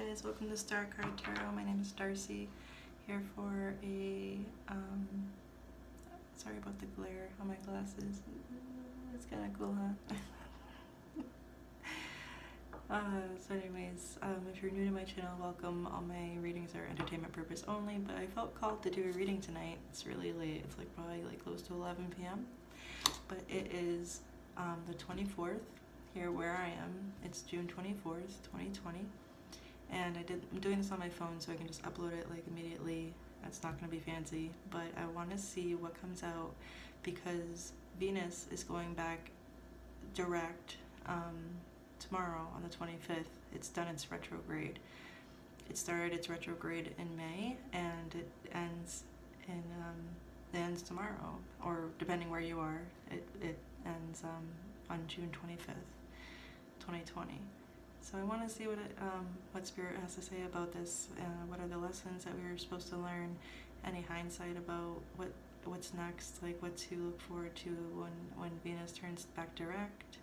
guys, welcome to Star Card Tarot. My name is Darcy, here for a, sorry about the glare on my glasses. It's kind of cool, huh? So anyways, if you're new to my channel, welcome. All my readings are entertainment purpose only, but I felt called to do a reading tonight. It's really late. It's like probably like close to 11 p.m. But it is the 24th here where I am. It's June 24th, 2020. And I'm doing this on my phone so I can just upload it like immediately. It's not going to be fancy, but I want to see what comes out because Venus is going back direct tomorrow on the 25th. It's done its retrograde. It started its retrograde in May and it ends tomorrow, or depending where you are, it ends on June 25th, 2020. So I want to see what Spirit has to say about this. What are the lessons that we were supposed to learn? Any hindsight about what's next? Like what to look forward to when Venus turns back direct.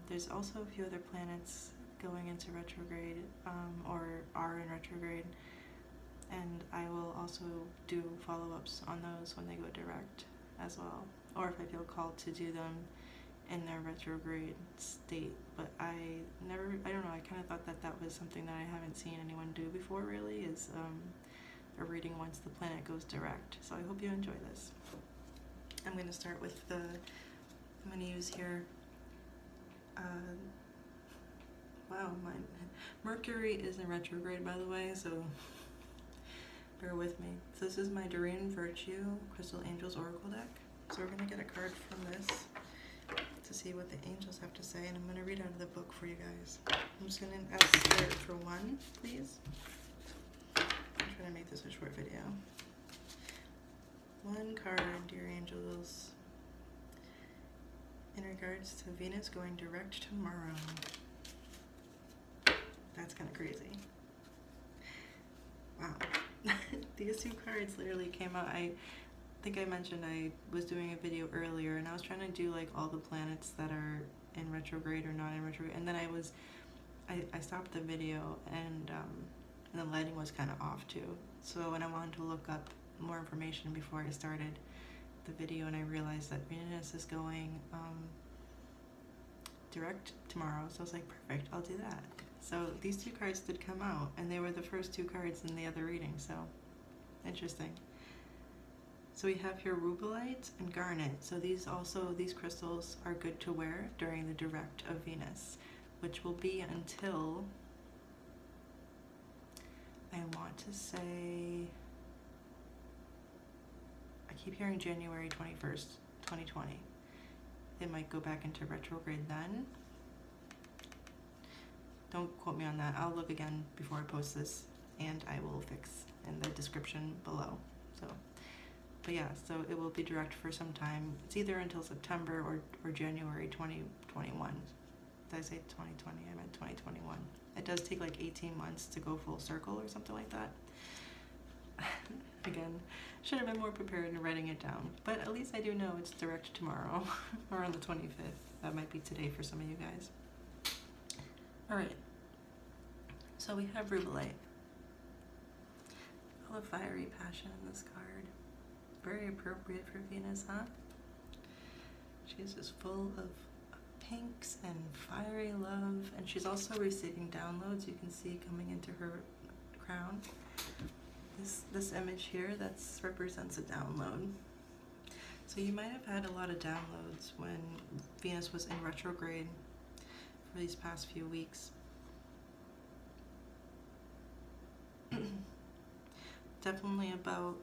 There's also a few other planets going into retrograde or are in retrograde, and I will also do follow-ups on those when they go direct as well, or if I feel called to do them in their retrograde state. But I don't know, I kind of thought that was something that I haven't seen anyone do before really, is a reading once the planet goes direct. So I hope you enjoy this. I'm going to start with I'm going to use here, wow, my Mercury is in retrograde, by the way, so bear with me. So this is my Doreen Virtue Crystal Angels Oracle deck. So we're going to get a card from this to see what the angels have to say, and I'm going to read out of the book for you guys. I'm just going to ask Spirit for one, please. I'm trying to make this a short video. One card, dear angels, in regards to Venus going direct tomorrow. That's kind of crazy. Wow. These two cards literally came out. I think I mentioned I was doing a video earlier and I was trying to do like all the planets that are in retrograde or not in retrograde, and then I stopped the video and the lighting was kind of off too. So when I wanted to look up more information before I started the video, and I realized that Venus is going direct tomorrow, so I was like, perfect, I'll do that. So these two cards did come out, and they were the first two cards in the other reading, so interesting. So we have here rubellite and garnet. So these crystals are good to wear during the direct of Venus, which will be until, I want to say, I keep hearing January 21st, 2020. It might go back into retrograde then. Don't quote me on that. I'll look again before I post this, and I will fix in the description below. So. But yeah, so it will be direct for some time. It's either until September or January 2021. Did I say 2020? I meant 2021. It does take like 18 months to go full circle or something like that. Again, should have been more prepared in writing it down. But at least I do know it's direct tomorrow, or on the 25th. That might be today for some of you guys. Alright, so we have rubellite. Full of fiery passion in this card. Very appropriate for Venus, huh? She's just full of pinks and fiery love, and she's also receiving downloads. You can see coming into her crown. This image here, that represents a download. So you might have had a lot of downloads when Venus was in retrograde for these past few weeks. Definitely about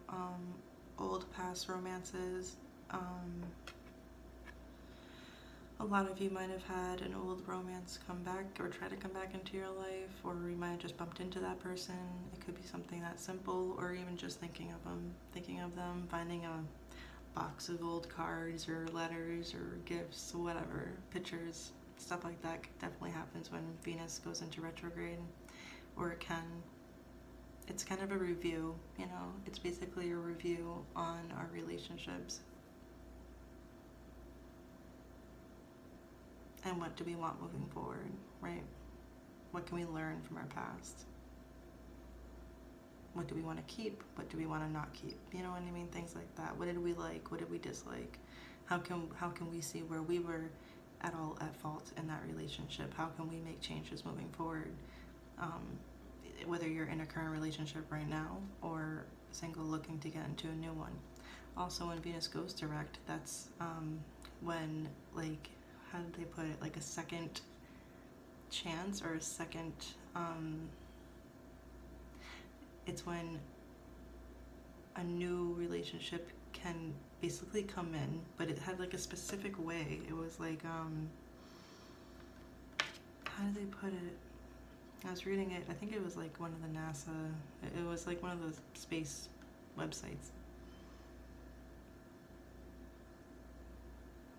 old past romances. A lot of you might have had an old romance come back or try to come back into your life, or you might have just bumped into that person. It could be something that simple, or even just thinking of them, finding a box of old cards or letters or gifts, whatever, pictures, stuff like that definitely happens when Venus goes into retrograde, or it can. It's kind of a review, you know, it's basically a review on our relationships. And what do we want moving forward, right? What can we learn from our past? What do we want to keep? What do we want to not keep? You know what I mean? Things like that. What did we like? What did we dislike? How can we see where we were at all at fault in that relationship? How can we make changes moving forward? Whether you're in a current relationship right now or single looking to get into a new one. Also, when Venus goes direct, that's when, like, how did they put it? Like a second chance or a second. It's when a new relationship can basically come in, but it had like a specific way. It was like, how did they put it? I was reading it. I think it was like one of the NASA. It was like one of those space websites.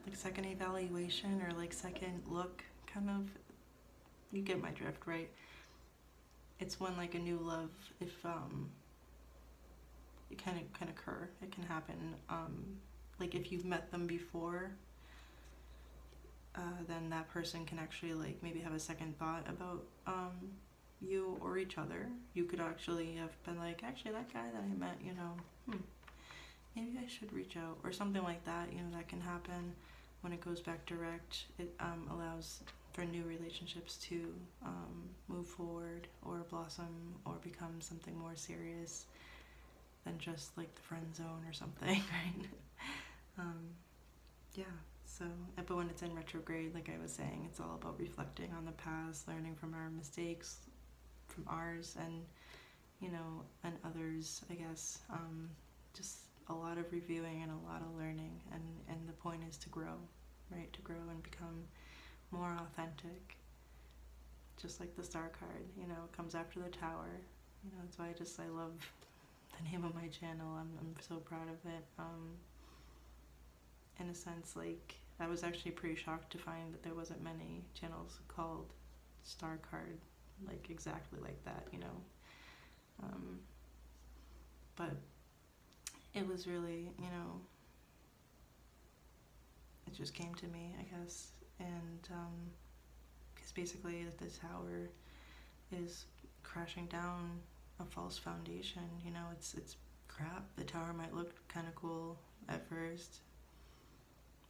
Like second evaluation or like second look, kind of. You get my drift, right? It's when like a new love, if it can occur. It can happen. Like if you've met them before, then that person can actually like maybe have a second thought about you or each other. You could actually have been like, actually that guy that I met, maybe I should reach out or something like that. That can happen when it goes back direct. It allows for new relationships to move forward or blossom or become something more serious than just like the friend zone or something, right? Yeah. So, but when it's in retrograde, like I was saying, it's all about reflecting on the past, learning from our mistakes, from ours and, and others, I guess. Just a lot of reviewing and a lot of learning. And the point is to grow, right? To grow and become more authentic. Just like the star card, it comes after the tower. That's why I love the name of my channel. I'm so proud of it. In a sense, like, I was actually pretty shocked to find that there wasn't many channels called star card, like exactly like that, but it was really, it just came to me, I guess, and because basically the tower is crashing down a false foundation. It's crap. The tower might look kind of cool at first,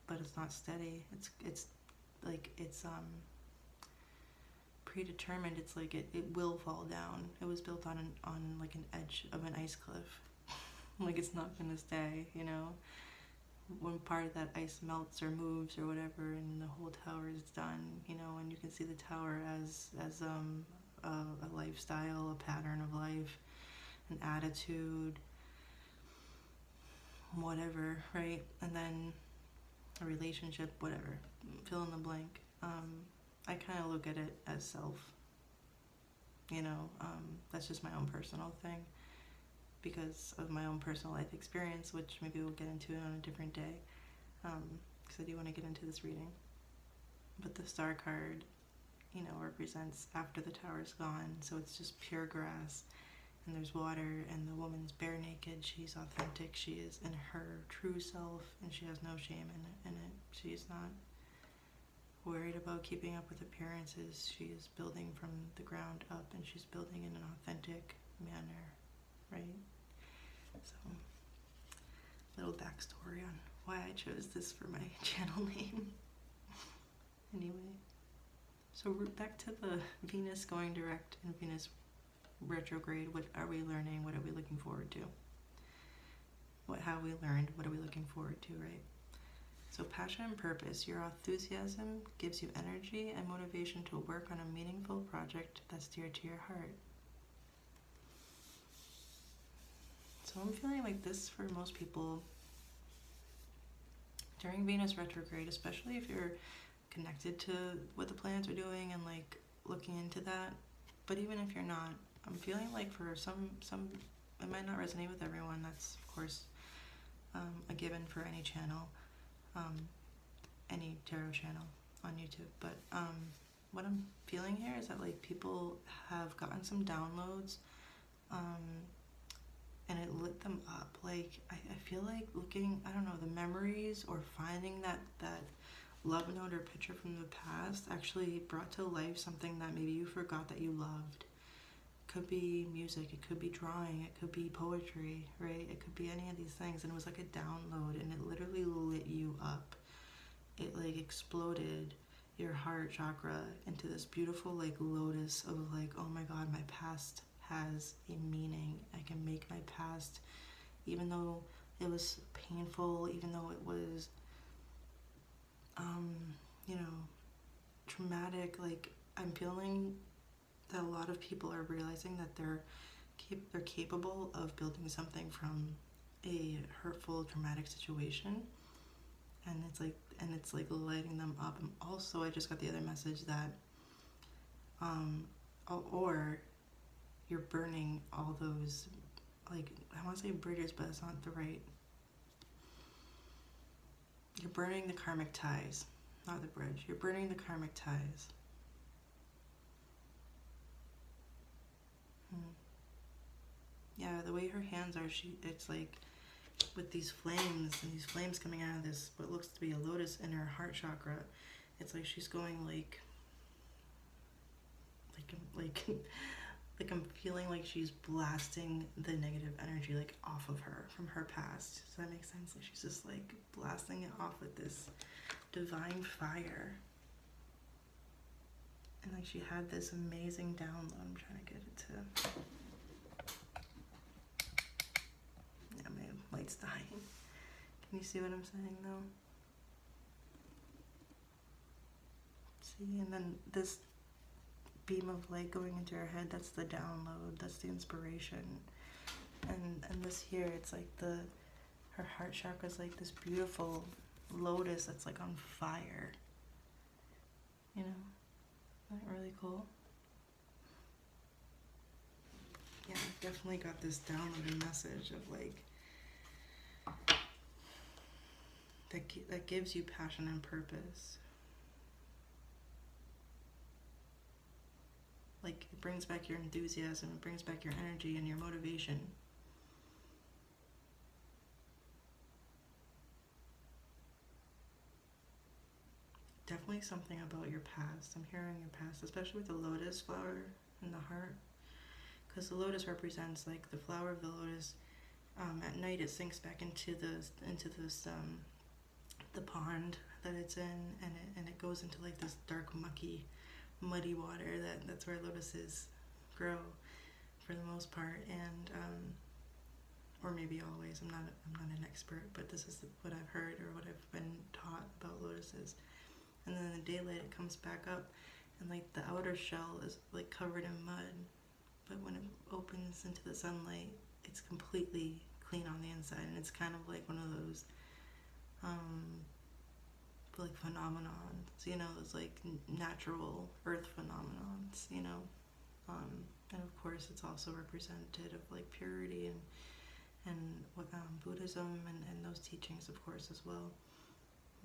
but it's not steady. It's predetermined. It's like it will fall down. It was built on like an edge of an ice cliff. Like it's not gonna stay, when part of that ice melts or moves or whatever and the whole tower is done, and you can see the tower as a lifestyle, a pattern of life, an attitude, whatever, right? And then a relationship, whatever, fill in the blank. I kind of look at it as self, that's just my own personal thing because of my own personal life experience, which maybe we'll get into on a different day, because I do want to get into this reading. But the star card, represents after the tower's gone, so it's just pure grass, and there's water, and the woman's bare naked. She's authentic. She is in her true self, and she has no shame in it. She's not worried about keeping up with appearances. She is building from the ground up, and she's building in an authentic manner, right? So, little backstory on why I chose this for my channel name. Anyway, so back to the Venus going direct and Venus retrograde. What are we learning? What are we looking forward to? What have we learned? What are we looking forward to, right? So passion and purpose. Your enthusiasm gives you energy and motivation to work on a meaningful project that's dear to your heart. So I'm feeling like this for most people during Venus retrograde, especially if you're connected to what the planets are doing and like looking into that. But even if you're not, I'm feeling like for some it might not resonate with everyone. That's of course a given for any channel, any tarot channel on YouTube. But what I'm feeling here is that like people have gotten some downloads, and it lit them up. Like I feel like looking, I don't know, the memories or finding that love note or picture from the past actually brought to life something that maybe you forgot that you loved. It could be music, it could be drawing, it could be poetry, right? It could be any of these things. And it was like a download, and it literally lit you up. It like exploded your heart chakra into this beautiful like lotus of like, oh my god, my past has a meaning. I can make my past, even though it was painful, even though it was you know, traumatic, like I'm feeling that a lot of people are realizing that they're capable of building something from a hurtful, traumatic situation, and it's like lighting them up. And also, I just got the other message that, or you're burning all those, like I want to say bridges, but it's not the right. You're burning the karmic ties, not the bridge. You're burning the karmic ties. Yeah, the way her hands are, it's like with these flames, and these flames coming out of this, what looks to be a lotus in her heart chakra. It's like she's going like I'm feeling like she's blasting the negative energy like off of her from her past. Does that make sense? Like she's just like blasting it off with this divine fire. And like she had this amazing download. I'm trying to get it to... Yeah, my light's dying. Can you see what I'm saying though? See, and then this beam of light going into her head, that's the download, that's the inspiration. And this here, it's like her heart chakra is like this beautiful lotus that's like on fire. You know? Isn't that really cool? Yeah, I've definitely got this downloaded message of like that gives you passion and purpose. Like it brings back your enthusiasm, it brings back your energy and your motivation. Definitely something about your past. I'm hearing your past, especially with the lotus flower in the heart, because the lotus represents like the flower of the lotus. At night, it sinks back into this the pond that it's in, and it goes into like this dark, muddy water. That's where lotuses grow for the most part, and or maybe always. I'm not an expert, but this is what I've heard or what I've been taught about lotuses. And then in the daylight, it comes back up, and like the outer shell is like covered in mud, but when it opens into the sunlight, it's completely clean on the inside, and it's kind of like one of those like phenomenons, you know, those like natural earth phenomenons, you know. And of course, it's also representative of like purity and Buddhism and those teachings, of course, as well.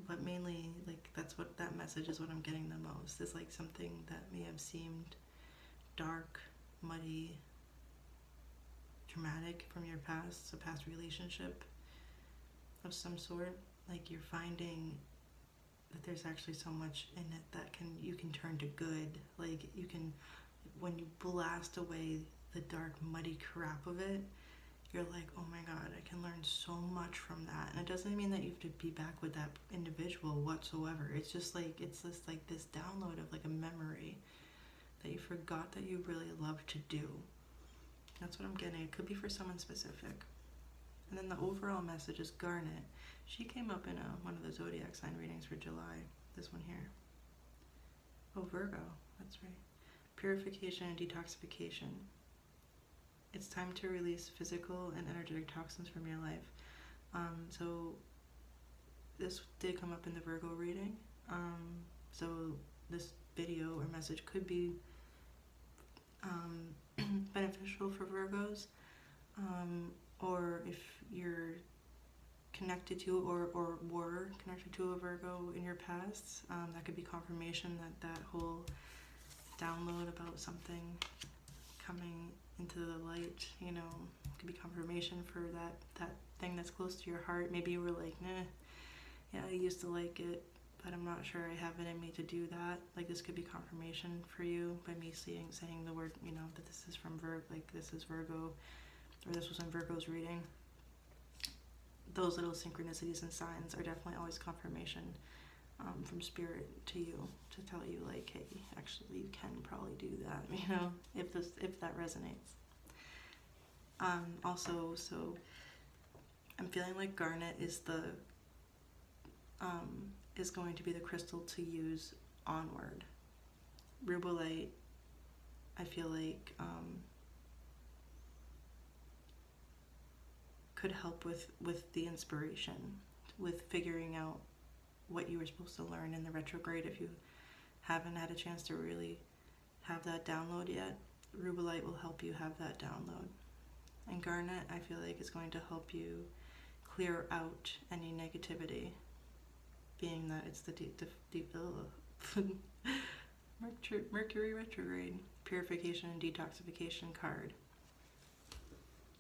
But mainly, like that's what that message is. What I'm getting the most is like something that may have seemed dark, muddy, traumatic from your past, a past relationship of some sort. Like you're finding that there's actually so much in it that you can turn to good. Like you can, when you blast away the dark, muddy crap of it, you're like, oh my god, I can learn so much from that. And it doesn't mean that you have to be back with that individual whatsoever. It's just like, it's just like this download of like a memory that you forgot that you really love to do. That's what I'm getting. It could be for someone specific. And then the overall message is Garnet. She came up in one of the zodiac sign readings for July. This one here. Oh, Virgo. That's right. Purification and detoxification. It's time to release physical and energetic toxins from your life. So this did come up in the Virgo reading. So this video or message could be beneficial for Virgos, or if you're connected to or were connected to a Virgo in your past, that could be confirmation that whole download about something coming into the light, you know, could be confirmation for that thing that's close to your heart. Maybe you were like, nah, yeah, I used to like it, but I'm not sure I have it in me to do that. Like, this could be confirmation for you by me saying the word, you know, that this is from this is Virgo, or this was in Virgo's reading. Those little synchronicities and signs are definitely always confirmation from Spirit to you, to tell you, like, hey, actually you can probably do that, you know, if that resonates. Also, so I'm feeling like garnet is going to be the crystal to use onward. Rubellite, I feel like could help with the inspiration, with figuring out what you were supposed to learn in the retrograde. If you haven't had a chance to really have that download yet, Rubellite will help you have that download. And garnet, I feel like, is going to help you clear out any negativity, being that it's the deep Mercury retrograde, purification and detoxification card.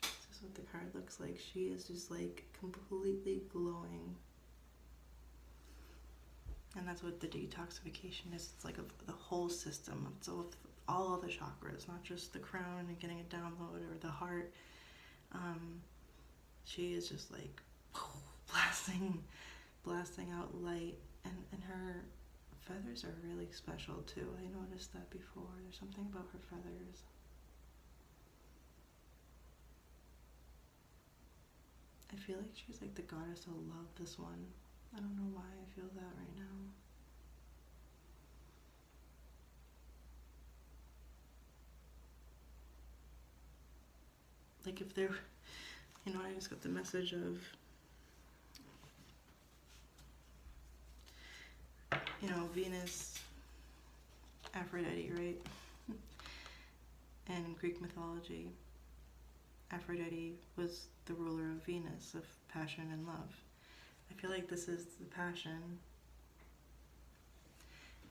This is what the card looks like. She is just like completely glowing. And that's what the detoxification is. It's like the whole system. It's all of the chakras, not just the crown and getting a download or the heart. She is just like blasting out light, and her feathers are really special too. I noticed that before. There's something about her feathers. I feel like she's like the goddess of love, this one. I don't know why I feel that right now. Like, if there, you know, I just got the message of, you know, Venus, Aphrodite, right? In Greek mythology, Aphrodite was the ruler of Venus, of passion and love. I feel like this is the passion,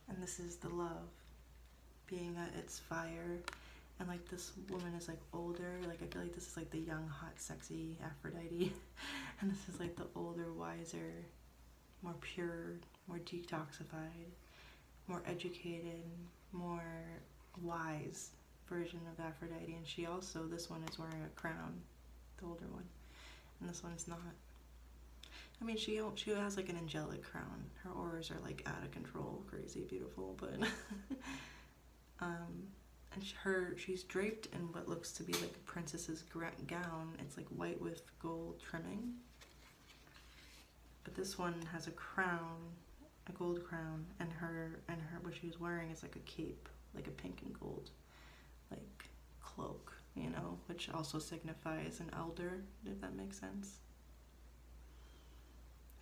and this is the love, being that it's fire, and like this woman is like older. Like, I feel like this is like the young, hot, sexy Aphrodite, and this is like the older, wiser, more pure, more detoxified, more educated, more wise version of Aphrodite. And she also, this one is wearing a crown, the older one, and this one's not. I mean, she has like an angelic crown. Her auras are like out of control, crazy, beautiful, but and she's draped in what looks to be like a princess's gown. It's like white with gold trimming. But this one has a crown, a gold crown, and her what she's wearing is like a cape, like a pink and gold, like cloak, you know, which also signifies an elder, if that makes sense.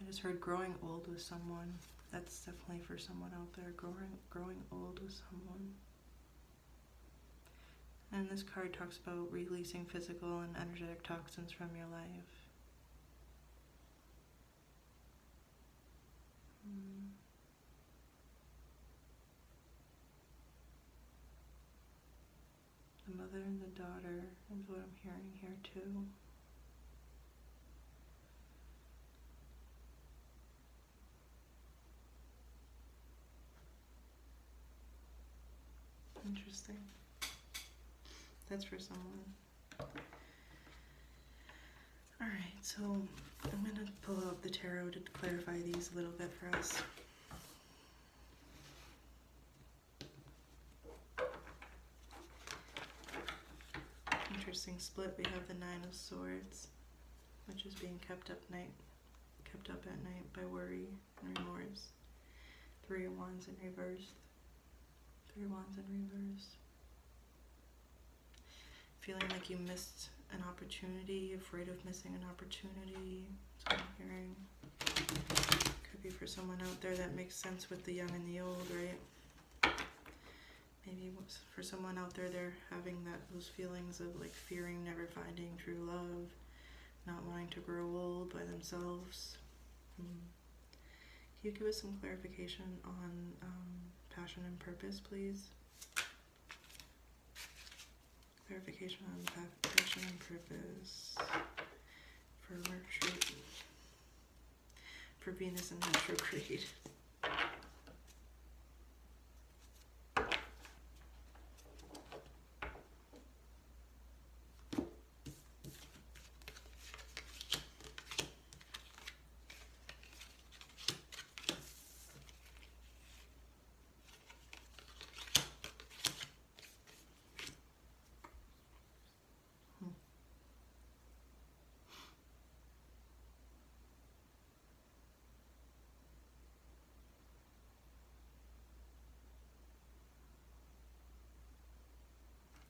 I just heard growing old with someone. That's definitely for someone out there, growing old with someone. And this card talks about releasing physical and energetic toxins from your life. The mother and the daughter is what I'm hearing here too. Interesting. That's for someone. Alright, so I'm going to pull out the tarot to clarify these a little bit for us. Interesting split. We have the Nine of Swords, which is being kept up at night by worry and remorse. Three of Wands in reverse. Three of Wands in reverse. Feeling like you missed an opportunity, afraid of missing an opportunity. That's what I'm hearing. Could be for someone out there that makes sense with the young and the old, right? Maybe for someone out there, they're having those feelings of like fearing never finding true love, not wanting to grow old by themselves. Can you give us some clarification on passion and purpose, please? Clarification on passion and purpose for Venus in retrograde.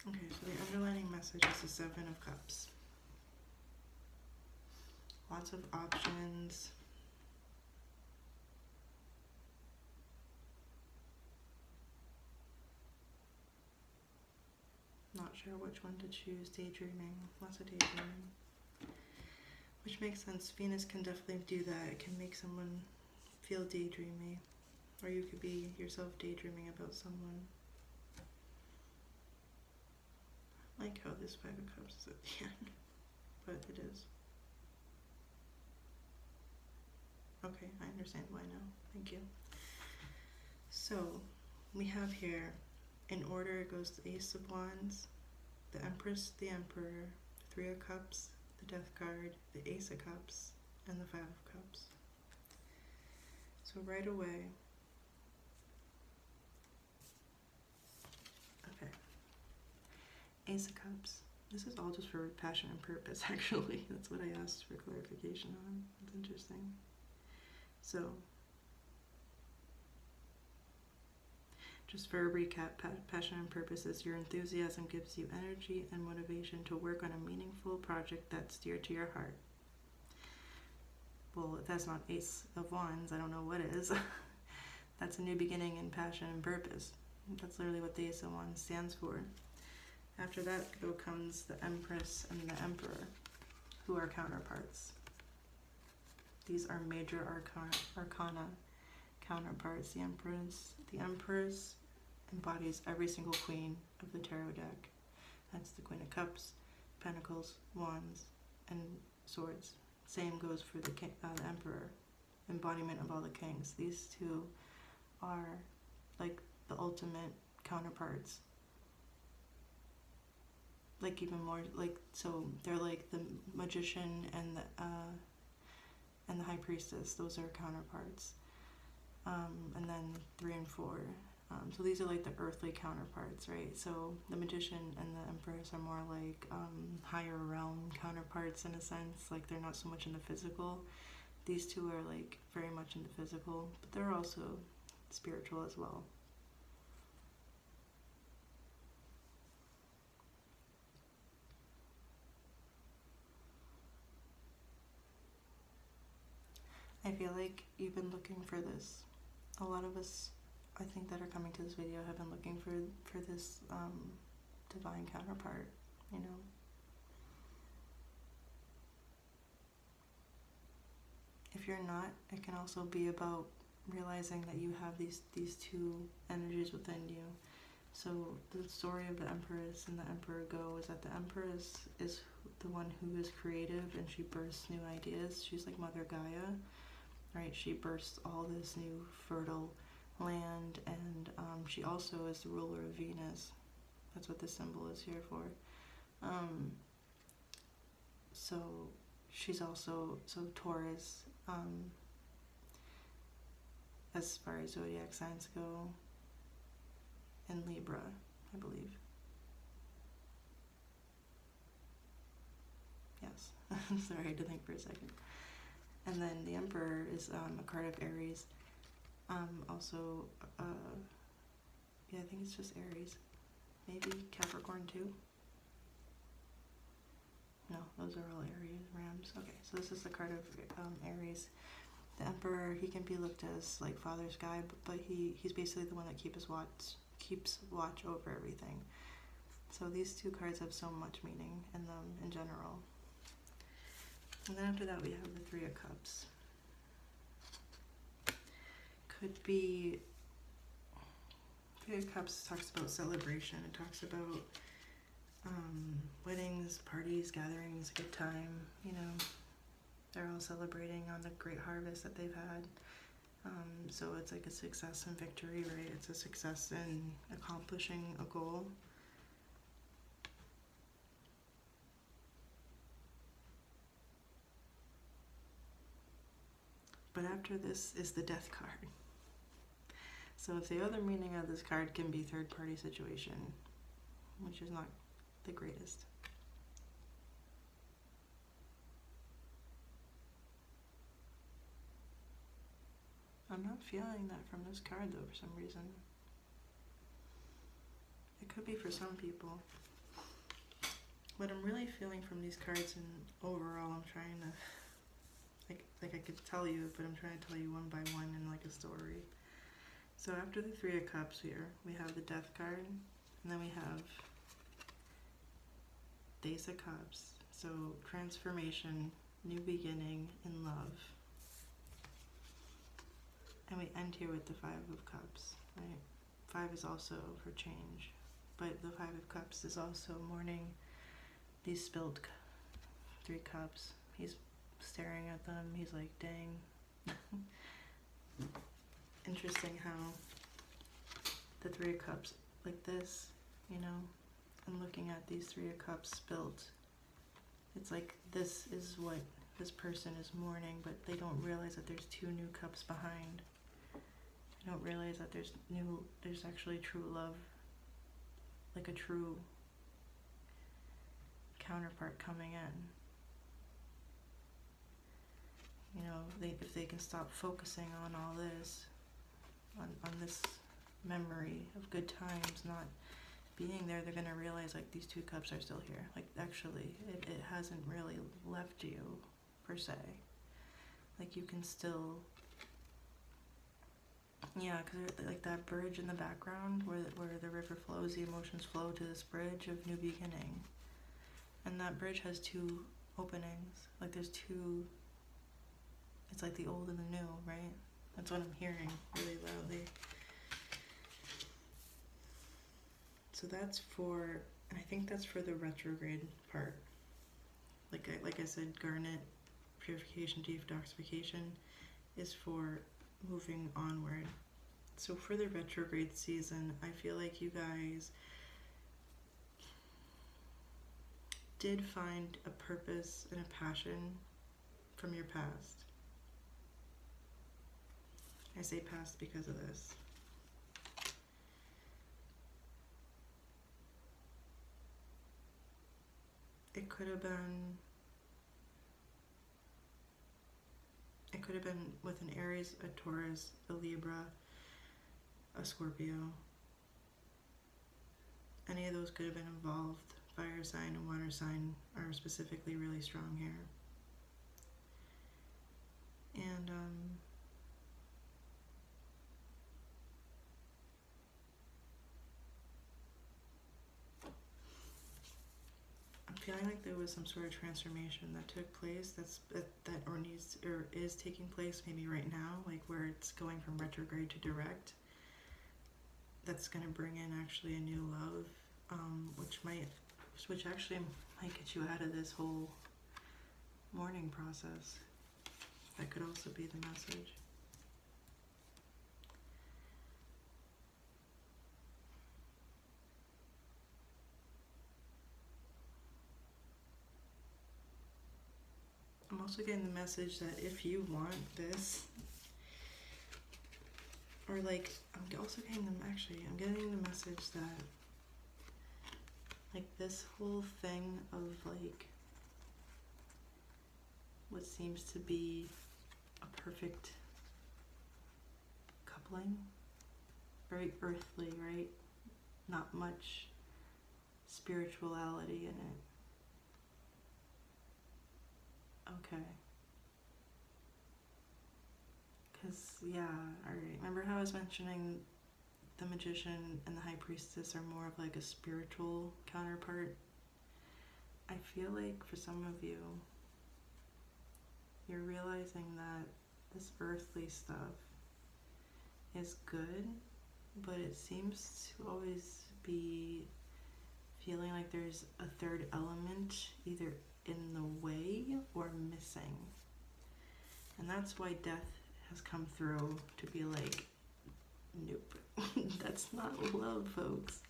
Okay, so the underlining message is the Seven of Cups. Lots of options. Not sure which one to choose. Daydreaming. Lots of daydreaming. Which makes sense. Venus can definitely do that. It can make someone feel daydreamy. Or you could be yourself daydreaming about someone. I like how this Five of Cups is at the end. But it is. Okay, I understand why now. Thank you. So, we have here, in order it goes the Ace of Wands, the Empress, the Emperor, the Three of Cups, the Death card, the Ace of Cups, and the Five of Cups. So right away, okay, Ace of Cups. This is all just for passion and purpose, actually. That's what I asked for clarification on. That's interesting. So, just for a recap, passion and purpose is your enthusiasm gives you energy and motivation to work on a meaningful project that's dear to your heart. Well, if that's not Ace of Wands, I don't know what is. That's a new beginning in passion and purpose. That's literally what the Ace of Wands stands for. After that, though, comes the Empress and the Emperor, who are counterparts. These are major arcana counterparts. The Empress embodies every single queen of the tarot deck. That's the Queen of Cups, Pentacles, Wands, and Swords. Same goes for the Emperor, embodiment of all the kings. These two are like the ultimate counterparts. Like even more, like, so they're like the Magician and the High Priestess. Those are counterparts. And then 3 and 4. So these are like the earthly counterparts, right? So the Magician and the Empress are more like higher realm counterparts in a sense. Like they're not so much in the physical. These two are like very much in the physical, but they're also spiritual as well. I feel like you've been looking for this. A lot of us, I think, that are coming to this video have been looking for this divine counterpart, you know. If you're not, it can also be about realizing that you have these two energies within you. So the story of the Empress and the Emperor go is that the Empress is the one who is creative and she bursts new ideas. She's like Mother Gaia, right? She bursts all this new fertile land, and she also is the ruler of Venus. That's what this symbol is here for. So she's also, so Taurus, as far as zodiac signs go, and Libra, I believe. Yes. Sorry, I had to think for a second. And then the Emperor is a card of Aries. Also, yeah, I think it's just Aries. Maybe Capricorn too? No, those are all Aries, Rams. Okay, so this is the card of Aries. The Emperor, he can be looked as like father's guy, but he's basically the one that keeps watch over everything. So these two cards have so much meaning in them in general. And then after that we have the Three of Cups. Could be, Three of Cups talks about celebration. It talks about weddings, parties, gatherings, good time, you know. They're all celebrating on the great harvest that they've had. So it's like a success and victory, right? It's a success in accomplishing a goal. But after this is the Death card. So if the other meaning of this card can be third-party situation, which is not the greatest. I'm not feeling that from this card though for some reason. It could be for some people. what I'm really feeling from these cards, and overall I'm trying to, like I could tell you, but I'm trying to tell you one by one in like a story. So after the Three of Cups here, we have the Death card, and then we have the Ace of Cups. So transformation, new beginning in love. And we end here with the Five of Cups, right? 5 is also for change, but the 5 of Cups is also mourning these spilled 3 cups. He's staring at them, he's like, dang. Interesting how the 3 of Cups, like this, you know, and looking at these 3 of Cups spilled, it's like this is what this person is mourning, but they don't realize that there's 2 new cups behind. They don't realize that there's actually true love, like a true counterpart coming in. You know, if they can stop focusing on all this, on this memory of good times not being there, they're going to realize like these 2 cups are still here. Like actually, it hasn't really left you per se. Like you can still, yeah, because like that bridge in the background where the river flows, the emotions flow to this bridge of new beginning. And that bridge has 2 openings. Like there's 2, it's like the old and the new, right? That's what I'm hearing really loudly. So that's for, and I think that's for the retrograde part. Like I said, garnet, purification, detoxification is for moving onward. So for the retrograde season, I feel like you guys did find a purpose and a passion from your past. I say past because of this. It could have been with an Aries, a Taurus, a Libra, a Scorpio. Any of those could have been involved. Fire sign and water sign are specifically really strong here. And I'm feeling like there was some sort of transformation that took place or is taking place maybe right now, like where it's going from retrograde to direct. That's going to bring in actually a new love, which actually might get you out of this whole mourning process. That could also be the message. I'm also getting the message that if you want this, or like, I'm also getting I'm getting the message that like this whole thing of like what seems to be a perfect coupling, very earthly, right? Not much spirituality in it. Okay. Because, yeah, alright. Remember how I was mentioning the Magician and the High Priestess are more of like a spiritual counterpart? I feel like for some of you, you're realizing that this earthly stuff is good, but it seems to always be feeling like there's a third element either in the way or missing. And that's why death has come through to be like, nope, that's not love, folks.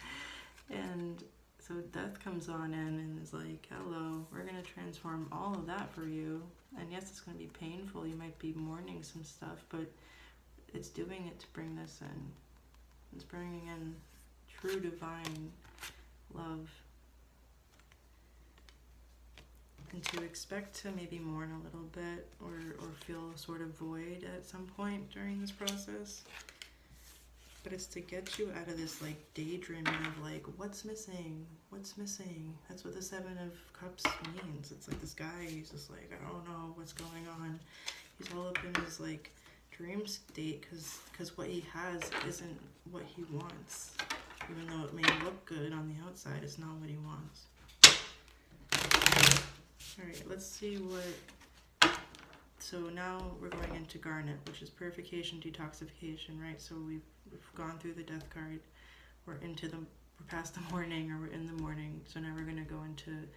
And so death comes on in and is like, hello, we're going to transform all of that for you. And yes, it's going to be painful. You might be mourning some stuff, but it's doing it to bring this in. It's bringing in true divine love. And to expect to maybe mourn a little bit or feel a sort of void at some point during this process. But it's to get you out of this like daydreaming of like, what's missing? What's missing? That's what the Seven of Cups means. It's like this guy, he's just like, I don't know what's going on. He's all up in his like dream state because what he has isn't what he wants. Even though it may look good on the outside, it's not what he wants. Alright, let's see what... So now we're going into Garnet, which is purification, detoxification, right? So we've gone through the Death card. We're past the morning, or we're in the morning. So now we're going to go into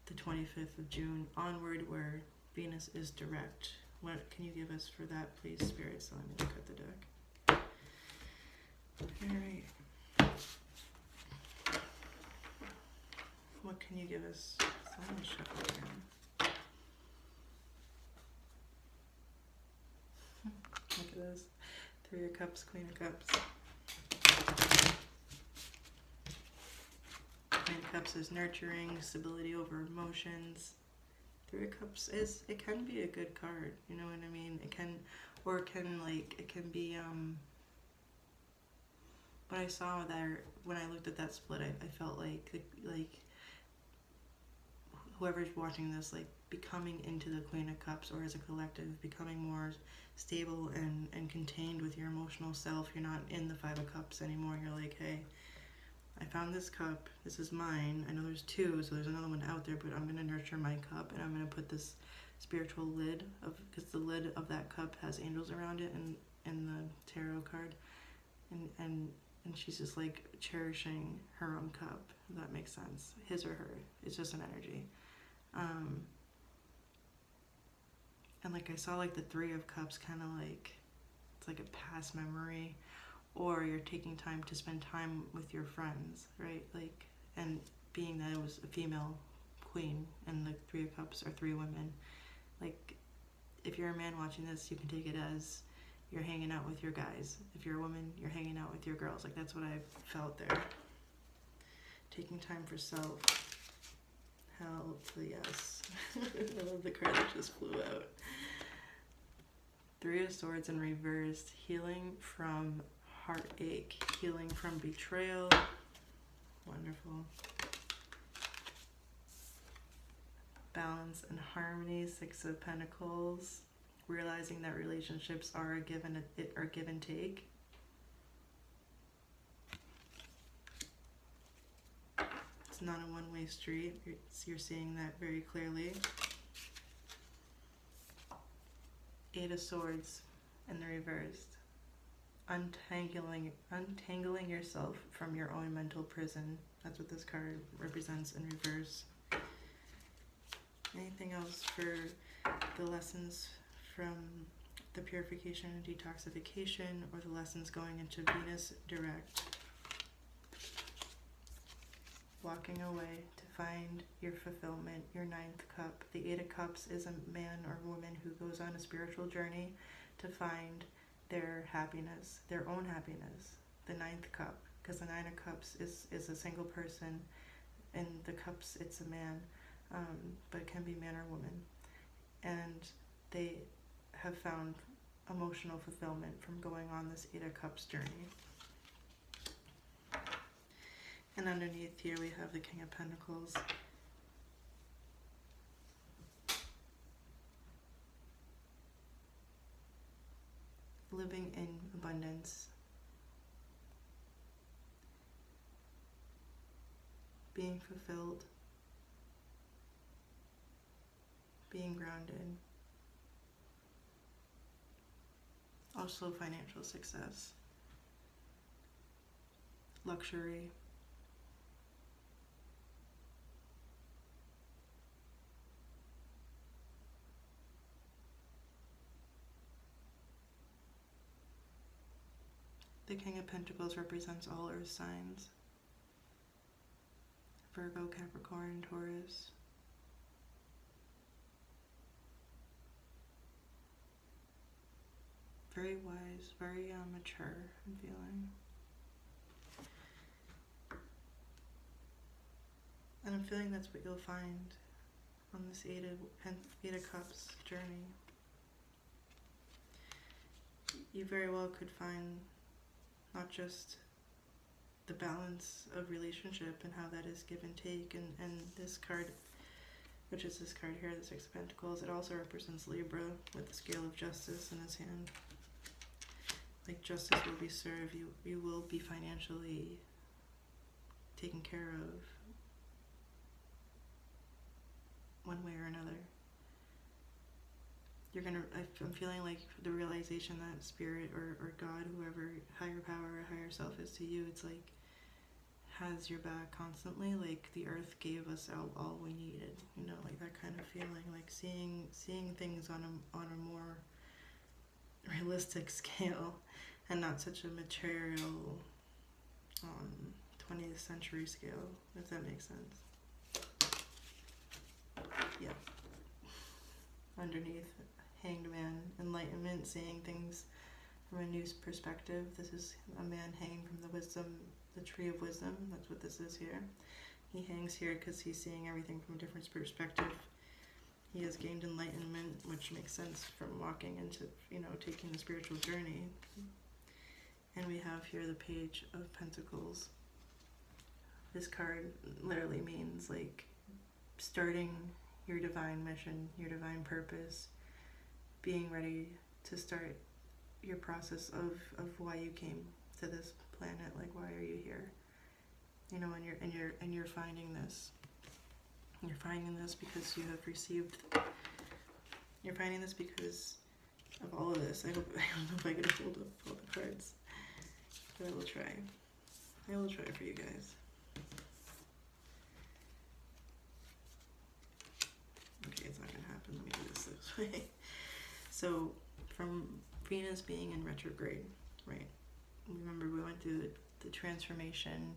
the 25th of June onward, where Venus is direct. What can you give us for that, please, Spirit? So let me look at the deck. Alright. What can you give us? So I'm going to shuffle again. Look at this. Three of Cups, Queen of Cups. Queen of Cups is nurturing, stability over emotions. Three of Cups it can be a good card, you know what I mean? It can be, when I saw that, when I looked at that split, I felt like whoever's watching this, like becoming into the Queen of Cups, or as a collective, becoming more stable and contained with your emotional self. You're not in the Five of Cups anymore. You're like, hey, I found this cup. This is mine. I know there's two, so there's another one out there, but I'm going to nurture my cup, and I'm going to put this spiritual lid because the lid of that cup has angels around it in the tarot card, and she's just like cherishing her own cup, if that makes sense. His or her. It's just an energy. And like I saw like the Three of Cups kind of like, it's like a past memory, or you're taking time to spend time with your friends, right? Like, and being that it was a female queen and the Three of Cups are three women, like if you're a man watching this, you can take it as you're hanging out with your guys. If you're a woman, you're hanging out with your girls. Like that's what I felt there. Taking time for self. Hell to yes. I love the card that just flew out. Three of Swords in reverse. Healing from heartache. Healing from betrayal. Wonderful. Balance and harmony. Six of Pentacles. Realizing that relationships are a give and take. It's not a one-way street. You're seeing that very clearly. Eight of Swords in the reverse. Untangling yourself from your own mental prison. That's what this card represents in reverse. Anything else for the lessons from the purification and detoxification, or the lessons going into Venus direct? Walking away to find your fulfillment, your ninth cup. The Eight of Cups is a man or woman who goes on a spiritual journey to find their happiness, their own happiness. The ninth cup, because the Nine of Cups is a single person. In the cups, it's a man, but it can be man or woman. And they have found emotional fulfillment from going on this Eight of Cups journey. And underneath here we have the King of Pentacles. Living in abundance. Being fulfilled. Being grounded. Also financial success. Luxury. The King of Pentacles represents all earth signs. Virgo, Capricorn, Taurus. Very wise, very mature, I'm feeling. And I'm feeling that's what you'll find on this Eight of Cups journey. You very well could find not just the balance of relationship and how that is give and take. And this card, which is this card here, the Six of Pentacles, it also represents Libra with the scale of justice in his hand. Like justice will be served, you will be financially taken care of one way or another. You're gonna, I'm feeling like the realization that spirit or God, whoever, higher power or higher self is to you, it's like has your back constantly. Like the earth gave us all we needed, you know, like that kind of feeling, like seeing things on a more realistic scale and not such a material 20th century scale, if that makes sense. Yeah. Underneath, Hanged Man, enlightenment, seeing things from a new perspective. This is a man hanging from the tree of wisdom. That's what this is here. He hangs here because he's seeing everything from a different perspective. He has gained enlightenment, which makes sense from walking into, you know, taking the spiritual journey. And we have here the Page of Pentacles. This card literally means like starting your divine mission, your divine purpose, being ready to start your process of why you came to this planet. Like, why are you here? You know, and you're finding this. You're finding this because you have received. You're finding this because of all of this. I don't know if I could hold up all the cards, but I will try. I will try for you guys. Okay, it's not gonna happen. Let me do this way. So, from Venus being in retrograde, right? Remember we went through the transformation,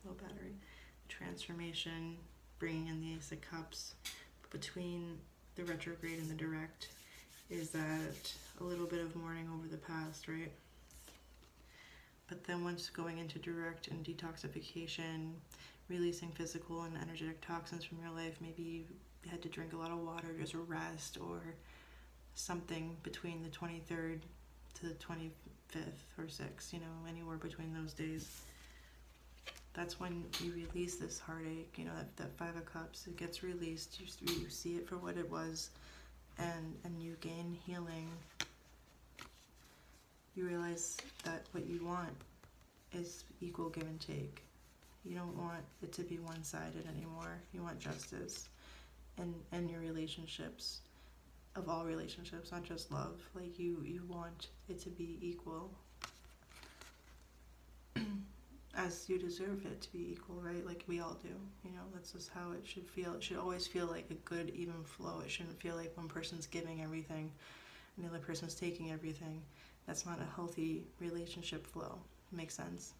low battery, transformation, bringing in the Ace of Cups. Between the retrograde and the direct is that a little bit of mourning over the past, right? But then once going into direct and detoxification, releasing physical and energetic toxins from your life, maybe you had to drink a lot of water, just rest, or something between the 23rd to the 25th or 6th, you know, anywhere between those days. That's when you release this heartache, you know, that Five of Cups, it gets released, you see it for what it was, and you gain healing. You realize that what you want is equal give and take. You don't want it to be one-sided anymore. You want justice in your relationships, of all relationships, not just love. Like you want it to be equal, as you deserve it to be equal, right? Like we all do, you know, that's just how it should feel. It should always feel like a good, even flow. It shouldn't feel like one person's giving everything and the other person's taking everything. That's not a healthy relationship flow. Makes sense?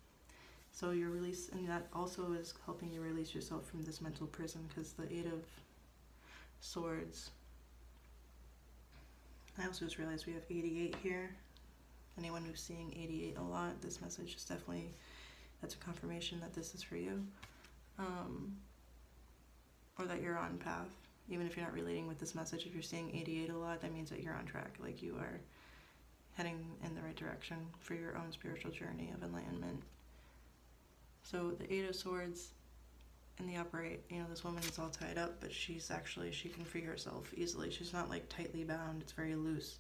So your release, and that also is helping you release yourself from this mental prison, because the Eight of Swords, I also just realized we have 88 here. Anyone who's seeing 88 a lot, this message is definitely, that's a confirmation that this is for you. Or that you're on path. Even if you're not relating with this message, if you're seeing 88 a lot, that means that you're on track. Like you are heading in the right direction for your own spiritual journey of enlightenment. So the Eight of Swords in the upright, you know, this woman is all tied up, but she can free herself easily. She's not like tightly bound, it's very loose.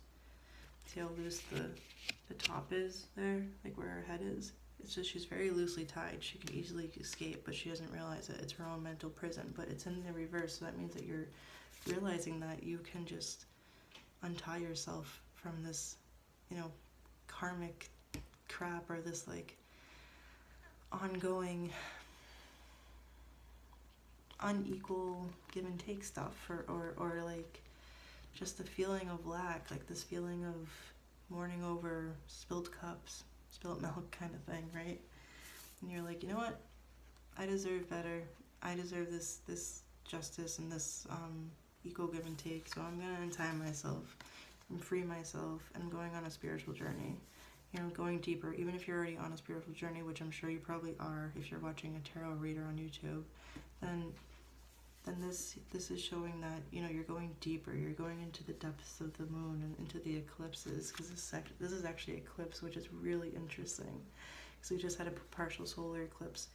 See how loose the top is there, like where her head is? It's just she's very loosely tied. She can easily escape, but she doesn't realize it. It's her own mental prison, but it's in the reverse, so that means that you're realizing that you can just untie yourself from this, you know, karmic crap, or this like ongoing unequal give and take stuff, or like just the feeling of lack, like this feeling of mourning over spilled cups, spilt milk kind of thing, right? And you're like, you know what, I deserve better. I deserve this justice and this equal give and take, so I'm gonna untie myself and free myself and going on a spiritual journey, you know, going deeper. Even if you're already on a spiritual journey, which I'm sure you probably are if you're watching a tarot reader on YouTube, then then this is showing that, you know, you're going deeper, you're going into the depths of the moon and into the eclipses, because this is actually eclipse, which is really interesting. So we just had a partial solar eclipse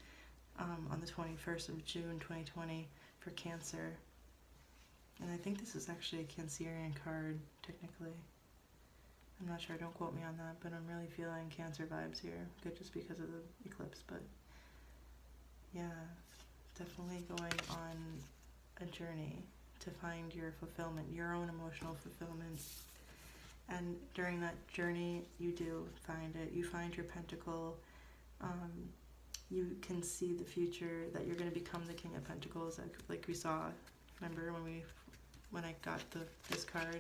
on the 21st of June 2020 for Cancer. And I think this is actually a Cancerian card, technically. I'm not sure, don't quote me on that, but I'm really feeling Cancer vibes here. Good, just because of the eclipse, but yeah, definitely going on a journey to find your fulfillment, your own emotional fulfillment. And during that journey, you do find it. You find your pentacle. You can see the future, that you're going to become the King of Pentacles, like we saw. Remember when I got this card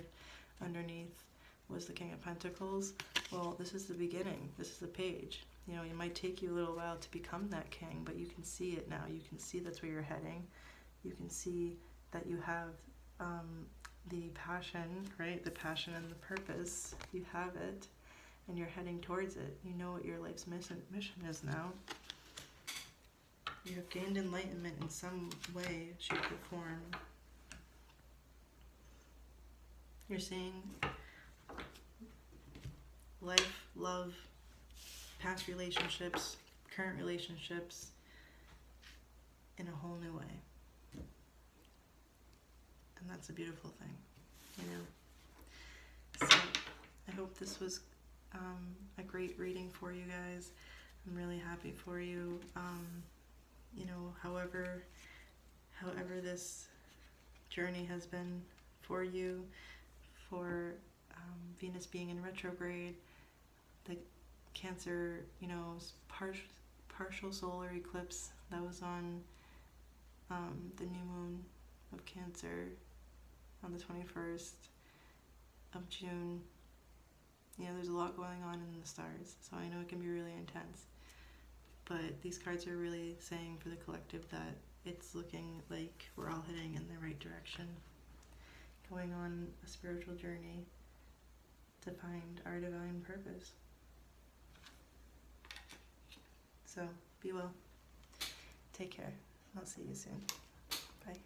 underneath was the King of Pentacles? Well, this is the beginning. This is the page. You know, it might take you a little while to become that king, but you can see it now. You can see that's where you're heading. You can see that you have the passion, right? The passion and the purpose. You have it, and you're heading towards it. You know what your life's mission is now. You have gained enlightenment in some way, shape, or form. You're seeing life, love, past relationships, current relationships in a whole new way. And that's a beautiful thing, you know. So I hope this was a great reading for you guys. I'm really happy for you. You know, however this journey has been for you, for Venus being in retrograde, the Cancer, you know, partial solar eclipse that was on the new moon of Cancer on the 21st of June. You know, there's a lot going on in the stars, so I know it can be really intense. But these cards are really saying for the collective that it's looking like we're all heading in the right direction, going on a spiritual journey to find our divine purpose. So, be well. Take care. I'll see you soon. Bye.